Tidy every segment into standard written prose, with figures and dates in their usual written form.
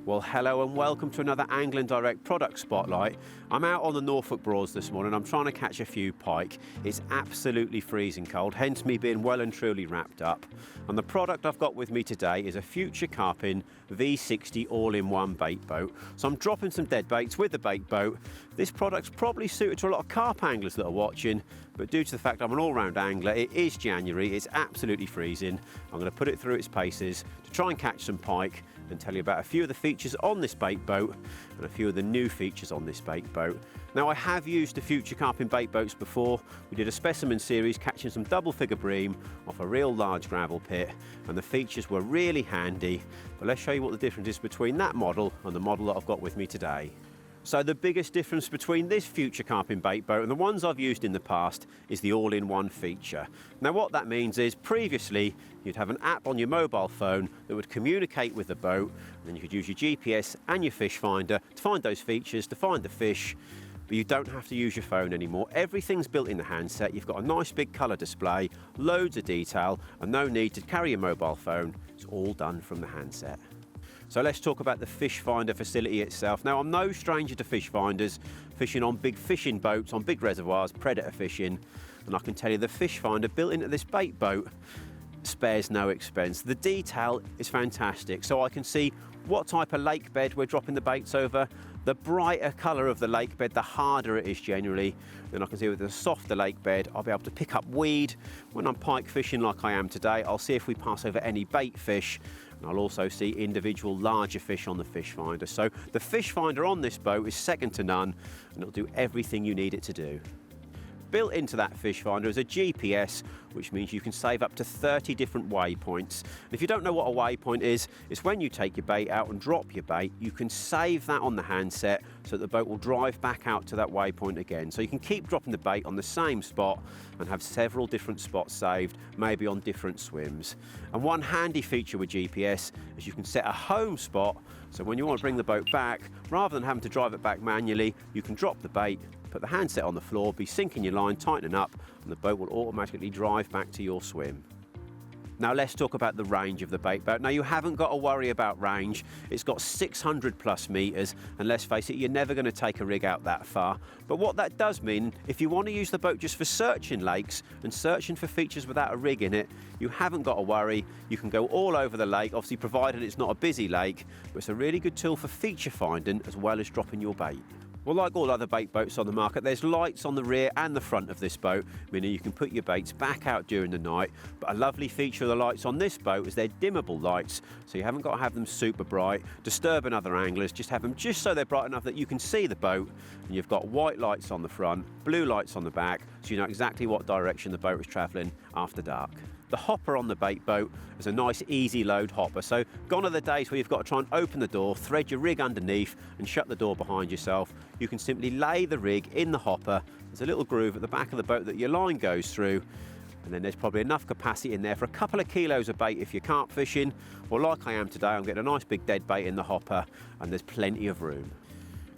Well, hello and welcome to another Angling Direct product spotlight. I'm out on the Norfolk Broads this morning. I'm trying to catch a few pike. It's absolutely freezing cold, hence me being well and truly wrapped up. And the product I've got with me today is a Future Carping V60 all-in-one bait boat. So I'm dropping some dead baits with the bait boat. This product's probably suited to a lot of carp anglers that are watching, but due to the fact I'm an all-round angler, it is January, it's absolutely freezing. I'm going to put it through its paces to try and catch some pike and tell you about a few of the features on this bait boat and a few of the new features on this bait boat. Now, I have used the Future Carping bait boats before. We did a specimen series catching some double figure bream off a real large gravel pit, and the features were really handy. But let's show you what the difference is between that model and the model that I've got with me today. So the biggest difference between this Future Carping bait boat and the ones I've used in the past is the all-in-one feature. Now what that means is previously you'd have an app on your mobile phone that would communicate with the boat, and then you could use your GPS and your fish finder to find those features, to find the fish, but you don't have to use your phone anymore. Everything's built in the handset. You've got a nice big colour display, loads of detail, and no need to carry your mobile phone. It's all done from the handset. So let's talk about the fish finder facility itself. Now, I'm no stranger to fish finders, fishing on big fishing boats, on big reservoirs, predator fishing, and I can tell you the fish finder built into this bait boat spares no expense. The detail is fantastic, so I can see what type of lake bed we're dropping the baits over. The brighter colour of the lake bed, the harder it is generally. Then I can see with the softer lake bed, I'll be able to pick up weed. When I'm pike fishing like I am today, I'll see if we pass over any bait fish, and I'll also see individual larger fish on the fish finder. So the fish finder on this boat is second to none, and it'll do everything you need it to do. Built into that fish finder is a GPS, which means you can save up to 30 different waypoints. And if you don't know what a waypoint is, it's when you take your bait out and drop your bait, you can save that on the handset so that the boat will drive back out to that waypoint again. So you can keep dropping the bait on the same spot and have several different spots saved, maybe on different swims. And one handy feature with GPS is you can set a home spot, so when you want to bring the boat back, rather than having to drive it back manually, you can drop the bait, put the handset on the floor, be sinking your line, tightening up, and the boat will automatically drive back to your swim. Now let's talk about the range of the bait boat. Now you haven't got to worry about range. It's got 600 plus metres, and let's face it, you're never going to take a rig out that far. But what that does mean, if you want to use the boat just for searching lakes and searching for features without a rig in it, you haven't got to worry. You can go all over the lake, obviously provided it's not a busy lake, but it's a really good tool for feature finding as well as dropping your bait. Well, like all other bait boats on the market, there's lights on the rear and the front of this boat, meaning you can put your baits back out during the night. But a lovely feature of the lights on this boat is they're dimmable lights, so you haven't got to have them super bright, disturbing other anglers. Just have them just so they're bright enough that you can see the boat, and you've got white lights on the front, blue lights on the back, so you know exactly what direction the boat is travelling after dark. The hopper on the bait boat is a nice easy load hopper, so gone are the days where you've got to try and open the door, thread your rig underneath and shut the door behind yourself. You can simply lay the rig in the hopper. There's a little groove at the back of the boat that your line goes through, and then there's probably enough capacity in there for a couple of kilos of bait if you're carp fishing, or like I am today, I'm getting a nice big dead bait in the hopper, and there's plenty of room.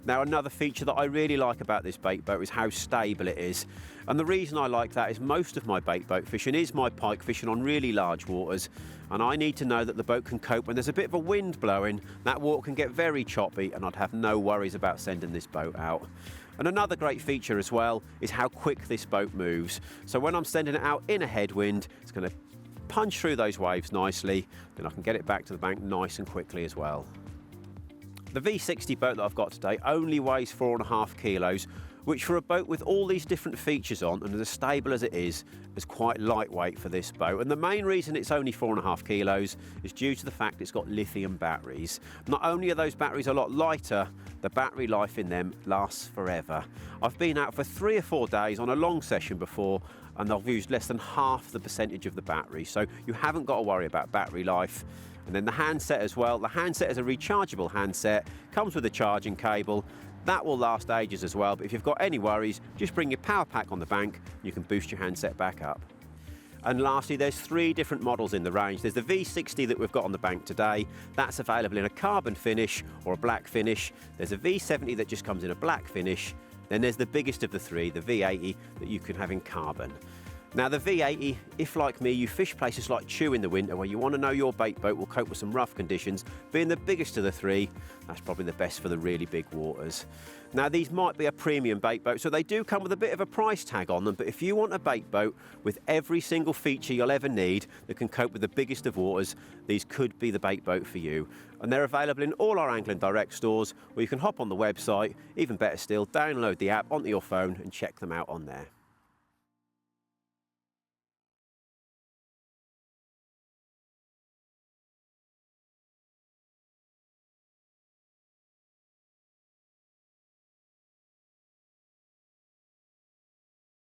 Now, another feature that I really like about this bait boat is how stable it is. And the reason I like that is most of my bait boat fishing is my pike fishing on really large waters, and I need to know that the boat can cope when there's a bit of a wind blowing. That water can get very choppy, and I'd have no worries about sending this boat out. And another great feature as well is how quick this boat moves. So when I'm sending it out in a headwind, it's going to punch through those waves nicely, then I can get it back to the bank nice and quickly as well. The V60 boat that I've got today only weighs 4.5 kilos, which for a boat with all these different features on and as stable as it is quite lightweight for this boat. And the main reason it's only 4.5 kilos is due to the fact it's got lithium batteries. Not only are those batteries a lot lighter, the battery life in them lasts forever. I've been out for 3 or 4 days on a long session before, and I've used less than half the percentage of the battery, so you haven't got to worry about battery life. And then the handset as well. The handset is a rechargeable handset, comes with a charging cable. That will last ages as well, but if you've got any worries, just bring your power pack on the bank and you can boost your handset back up. And lastly, there's 3 different models in the range. There's the V60 that we've got on the bank today. That's available in a carbon finish or a black finish. There's a V70 that just comes in a black finish. Then there's the biggest of the 3, the V80, that you can have in carbon. Now the V80, if like me you fish places like Chew in the winter where you want to know your bait boat will cope with some rough conditions, being the biggest of the three, that's probably the best for the really big waters. Now these might be a premium bait boat, so they do come with a bit of a price tag on them, but if you want a bait boat with every single feature you'll ever need that can cope with the biggest of waters, these could be the bait boat for you. And they're available in all our Angling Direct stores, or you can hop on the website, even better still, download the app onto your phone and check them out on there.